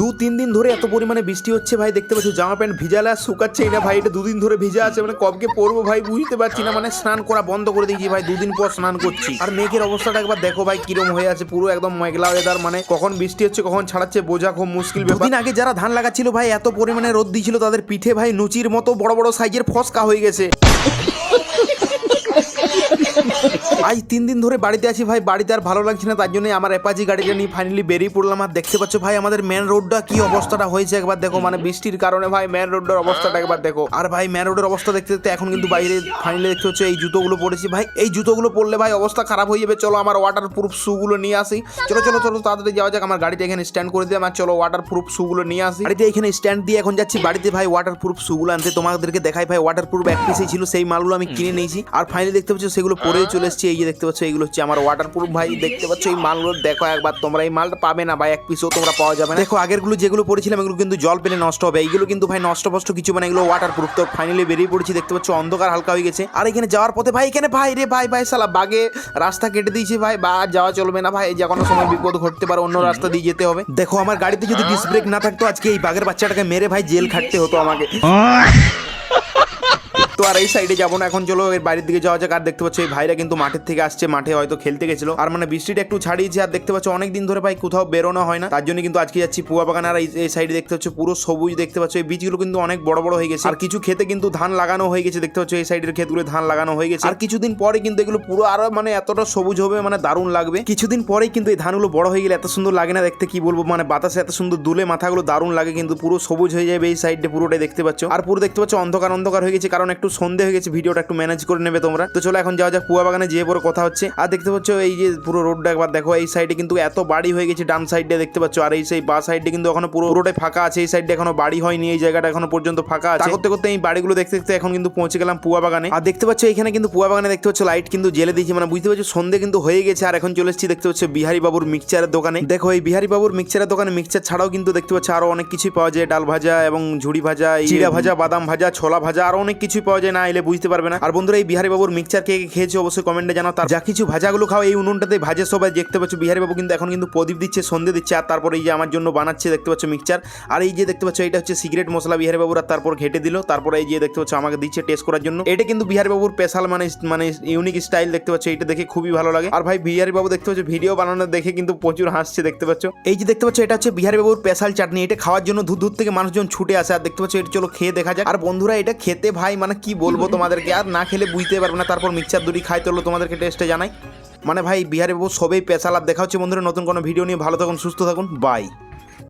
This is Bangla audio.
2-3 দিন ধরে এত পরিমাণে বৃষ্টি হচ্ছে ভাই, দেখতে পাচ্ছ জামা প্যান্ট ভিজালে আর শুকাচ্ছেই না ভাই। এটা 2 দিন ধরে ভিজা আছে, মানে কবকে পরবো ভাই বুঝতে পারছি না। মানে স্নান করা বন্ধ করে দিয়েছি ভাই, 2 দিন পর স্নান করছি। আর মেঘের অবস্থাটা একবার দেখো ভাই কিরম হয়ে আছে, পুরো একদম মেঘলা ওয়েদার। মানে কখন বৃষ্টি হচ্ছে কখন ছাড়াচ্ছে বোঝা খুব মুশকিল ব্যাপার। দিন আগে যারা ধান লাগাচ্ছিল ভাই এত পরিমাণে রোদ দিয়েছিল, তাদের পিঠে ভাই নুচির মতো বড় বড় সাইজের ফসকা হয়ে গেছে। আজ 3 দিন ধরে বাড়িতে আছি ভাই, বাড়িতে আর ভালো লাগছে না, তার জন্য আমার অ্যাপাচি গাড়িটা নিয়ে ফাইনালি বেরিয়ে পড়লাম। আর দেখতে পাচ্ছ ভাই আমাদের মেন রোডটা কি অবস্থাটা হয়েছে একবার দেখো, মানে বৃষ্টির কারণে ভাই মেন রোডের অবস্থাটা একবার দেখো। আর ভাই মেন রোডের অবস্থা দেখতে দেখতে এখন কিন্তু বাইরে ফাইনালি দেখতে হচ্ছে এই জুতোগুলো পরেছি ভাই, এই জুতোগুলো পরলে ভাই অবস্থা খারাপ হয়ে যাবে। চলো আমার ওয়াটার প্রুফ শুগুলো নিয়ে আসি, চলো চলো চলো তাড়াতাড়ি যাওয়া যাক। আমার গাড়িটা এখানে স্ট্যান্ড করে দিলাম, আর চলো ওয়াটার প্রুফ শুগুলো নিয়ে আসি। গাড়িতে এখানে স্ট্যান্ড দিয়ে এখন যাচ্ছি বাড়িতে ভাই ওয়াটার প্রুফ শুগুলো আনতে। তোমাদেরকে দেখাই ভাই ওয়াটার প্রুফ এক পিসেই ছিল, সেই মালগুলো আমি কিনে নিয়েছি। আর ফাইনালি দেখতে পাচ্ছ সেগুলো পরেই চলে এসেছি। এই যে দেখতে পাচ্ছ এইগুলো হচ্ছে আমার ওয়াটারপ্রুফ ভাই, দেখতে পাচ্ছ এই মালগুলো দেখো একবার তোমরা। এই মালটা পাবে না ভাই, এক পিসও তোমরা পাওয়া যাবে না। দেখো আগেরগুলো যেগুলো পড়েছিলাম এগুলো কিন্তু জল পেলে নষ্ট হবে, এইগুলো কিন্তু ভাই নষ্ট কিছু মানে এগুলো ওয়াটারপ্রুফ। তো ফাইনালি বেরিয়ে পড়েছি, দেখতে পাচ্ছ অন্ধকার হালকা হয়ে গেছে। আর এখানে যাওয়ার পথে ভাই এখানে ভাই রে ভাই ভাই সালা বাগে রাস্তা কেটে দিয়েছে ভাই, বা যাওয়া চলবে না ভাই, যে কোনো সময় বিপদ ঘটতে পারে, অন্য রাস্তা দিয়ে যেতে হবে। দেখো আমার গাড়িতে যদি ডিস্ক ব্রেক না থাকতো আজকে এই বাঘের বাচ্চাটাকে মেরে ভাই জেল খাটতে হতো আমাকে। তো আর এই সাইডে যাবো না, এখন চলো এর বাইরের দিকে যাওয়া যাক। আর দেখতে পাচ্ছ এই ভাইরা কিন্তু মাঠের থেকে আসছে, মাঠে হয়তো খেলতে গেছিল। আর মানে বৃষ্টিটা একটু ছাড়িয়েছে। আর দেখতে পাচ্ছ অনেকদিন ধরে ভাই কোথাও বেরোনো হয় না, তার জন্য কিন্তু আজকে যাচ্ছি পুয়া বাগান। আর এই সাইডে দেখতে পাচ্ছ পুরো সবুজ, দেখতে পাচ্ছ এই বীজগুলো কিন্তু অনেক বড় বড় হয়ে গেছে। আর কিছু ক্ষেতে কিন্তু ধান লাগানো হয়ে গেছে, দেখতে পাচ্ছ এই সাইডের ক্ষেতগুলো ধান লাগানো হয়ে গেছে। আর কিছুদিন পরে কিন্তু এগুলো পুরো আরো মানে এতটা সবুজ হবে, মানে দারুণ লাগবে। কিছুদিন পরেই কিন্তু এই ধানগুলো বড় হয়ে গেলে এত সুন্দর লাগে না দেখতে, কি বলবো, মানে বাতাসে এত সুন্দর দুলে মাথাগুলো দারুণ লাগে, কিন্তু পুরো সবুজ হয়ে যাবে এই সাইডে পুরোটাই দেখতে পাচ্ছ। আর পুরো দেখতে পাচ্ছ অন্ধকার অন্ধকার হয়ে গেছে, কারণ একটু সন্ধে হয়ে গেছে, ভিডিওটা একটু ম্যানেজ করে নেবে তোমরা। তো চলো এখন যাওয়া যাক পুয়া বাগানে, যেয়ে পরে কথা হচ্ছে। আর দেখতে পাচ্ছ এই যে পুরো রোডটা একবার দেখো, এই সাইডে কিন্তু এত বাড়ি হয়ে গেছে ডান সাইডে দেখতে পাচ্ছ। আর এই সেই বা সাইডে কিন্তু এখনো পুরোটাই ফাঁকা আছে, এই সাইডে এখনো বাড়ি হয়নি, এই জায়গাটা এখনো পর্যন্ত ফাঁকা আছে। করতে করতে এই বাড়িগুলো দেখতে দেখতে এখন কিন্তু পৌঁছে গেলাম পুয়া বাগানে। আর দেখতে পাচ্ছ এখানে কিন্তু পুয়া বাগানে দেখতে পাচ্ছ লাইট কিন্তু জেলে দিয়েছে, মানে বুঝতে পারছো সন্ধে কিন্তু হয়ে গেছে। আর এখন চলে এসেছি দেখতে পাচ্ছ বিহারি বাবুর মিক্সচারের দোকানে। দেখো এই বিহারি বাবুর মিক্সচারের দোকানে মিক্সচার ছাড়াও কিন্তু দেখতে পাচ্ছ আরো অনেক কিছুই পাওয়া যায়, ডাল ভাজা এবং ঝুড়ি ভাজা, চিড়া ভাজা, বাদাম ভাজা, ছোলা ভাজা, আরো অনেক কিছুই পাওয়া যায়, না এলে বুঝতে পারবে না। আর বন্ধুরা এই বিহারি বাবুর মিক্সচার কে খেয়েছে অবশ্যই কমেন্টে জানাও। তার যা কিছু ভাজাগুলো খাও এই উনুনটাতে ভাজে সবাই, দেখতে পাচ্ছ বিহারি বাবু কিন্তু এখন কিন্তু প্রদীপ দিচ্ছে, সন্ধে দিচ্ছে। আর তারপর এই যে আমার জন্য বানাচ্ছে দেখতে পাচ্ছ মিক্সচার। আর এই যে দেখতে পাচ্ছ এটা হচ্ছে সিগারেট মশলা বিহারি বাবুর, আর তারপর ঘেটে দিল, তারপর এই যে দেখতে পাচ্ছ আমাকে দিচ্ছে টেস্ট করার জন্য। এটা কিন্তু বিহারি বাবুর স্পেশাল মানে ইউনিক স্টাইল, দেখতে পাচ্ছ এটা দেখে খুবই ভালো লাগে। আর ভাই বিহারি বাবু দেখতে পাচ্ছ ভিডিও বানানো দেখে কিন্তু প্রচুর হাসছে, দেখতে পাচ্ছ। এই যে দেখতে পাচ্ছ এটা হচ্ছে বিহারি বাবুর স্পেশাল চাটনি, এটা খাওয়ার জন্য দূর দূর থেকে মানুষজন ছুটে আসে। আর দেখতে পাচ্ছ এটা চলো খেয়ে দেখা যাক। আর বন্ধুরা এটা খেতে ভাই মানে কি বলবো তোমাদেরকে, আর না খেলে বুঝতে পারবে না। তারপর মিক্সচার দুটি খাই, চলো তোমাদেরকে টেস্টে জানাই। মানে ভাই বিহারি বাবু সবই স্পেশাল। আর দেখা হচ্ছে বন্ধুরা নতুন কোনো ভিডিও নিয়ে, ভালো থাকুন সুস্থ থাকুন, বাই।